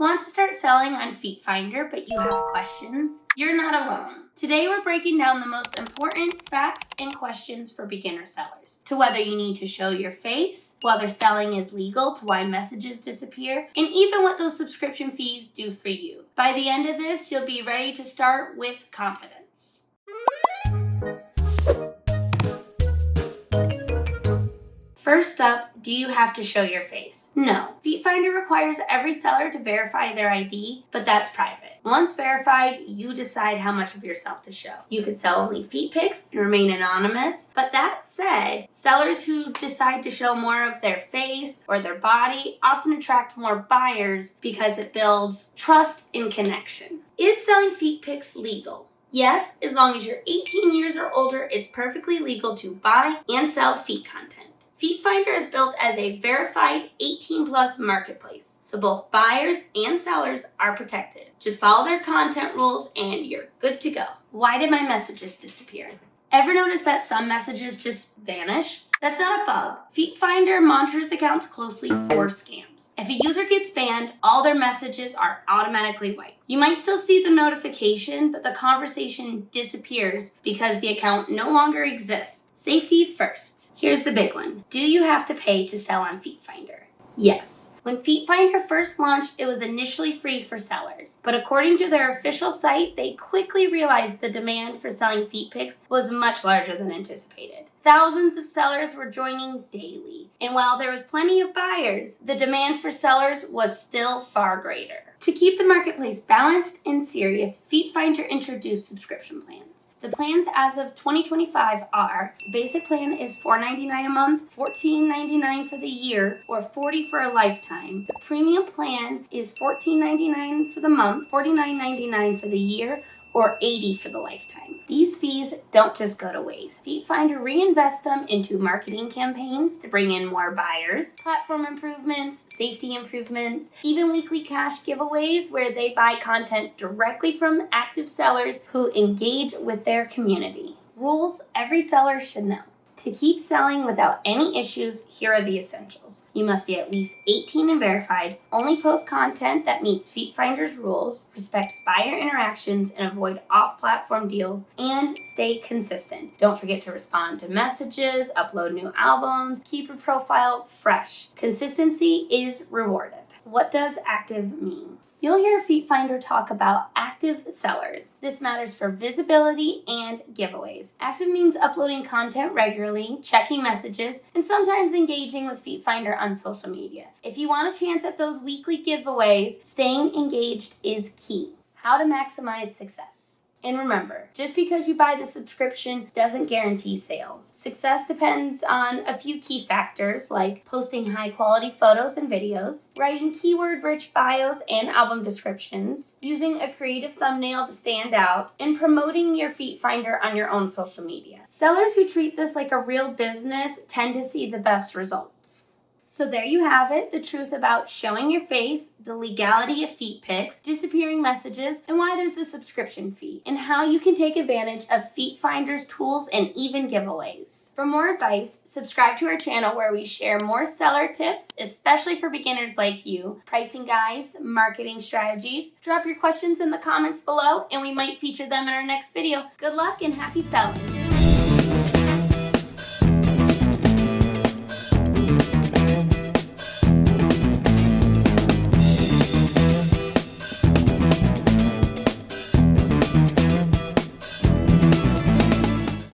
Want to start selling on FeetFinder, but you have questions? You're not alone. Today we're breaking down the most important facts and questions for beginner sellers, to whether you need to show your face, whether selling is legal, to why messages disappear, and even what those subscription fees do for you. By the end of this, you'll be ready to start with confidence. First up, do you have to show your face? No. FeetFinder requires every seller to verify their ID, but that's private. Once verified, you decide how much of yourself to show. You could sell only feet pics and remain anonymous, but that said, sellers who decide to show more of their face or their body often attract more buyers because it builds trust and connection. Is selling feet pics legal? Yes, as long as you're 18 years or older, it's perfectly legal to buy and sell feet content. FeetFinder is built as a verified 18-plus marketplace, so both buyers and sellers are protected. Just follow their content rules and you're good to go. Why did my messages disappear? Ever notice that some messages just vanish? That's not a bug. FeetFinder monitors accounts closely for scams. If a user gets banned, all their messages are automatically wiped. You might still see the notification, but the conversation disappears because the account no longer exists. Safety first. Here's the big one. Do you have to pay to sell on FeetFinder? Yes. When FeetFinder first launched, it was initially free for sellers. But according to their official site, they quickly realized the demand for selling feet pics was much larger than anticipated. Thousands of sellers were joining daily. And while there was plenty of buyers, the demand for sellers was still far greater. To keep the marketplace balanced and serious, FeetFinder introduced subscription plans. The plans as of 2025 are: basic plan is $4.99 a month, $14.99 for the year, or $40 for a lifetime. The premium plan is $14.99 for the month, $49.99 for the year, or $80 for the lifetime. These fees don't just go to waste. FeetFinder reinvests them into marketing campaigns to bring in more buyers, platform improvements, safety improvements, even weekly cash giveaways where they buy content directly from active sellers who engage with their community. Rules every seller should know. To keep selling without any issues, here are the essentials. You must be at least 18 and verified, only post content that meets FeetFinder's rules, respect buyer interactions and avoid off-platform deals, and stay consistent. Don't forget to respond to messages, upload new albums, keep your profile fresh. Consistency is rewarded. What does active mean? You'll hear FeetFinder talk about active sellers. This matters for visibility and giveaways. Active means uploading content regularly, checking messages, and sometimes engaging with FeetFinder on social media. If you want a chance at those weekly giveaways, staying engaged is key. How to maximize success. And remember, just because you buy the subscription doesn't guarantee sales. Success depends on a few key factors like posting high-quality photos and videos, writing keyword-rich bios and album descriptions, using a creative thumbnail to stand out, and promoting your FeetFinder on your own social media. Sellers who treat this like a real business tend to see the best results. So there you have it, the truth about showing your face, the legality of feet pics, disappearing messages, and why there's a subscription fee, and how you can take advantage of FeetFinder's tools and even giveaways. For more advice, subscribe to our channel where we share more seller tips, especially for beginners like you, pricing guides, marketing strategies. Drop your questions in the comments below, and we might feature them in our next video. Good luck and happy selling!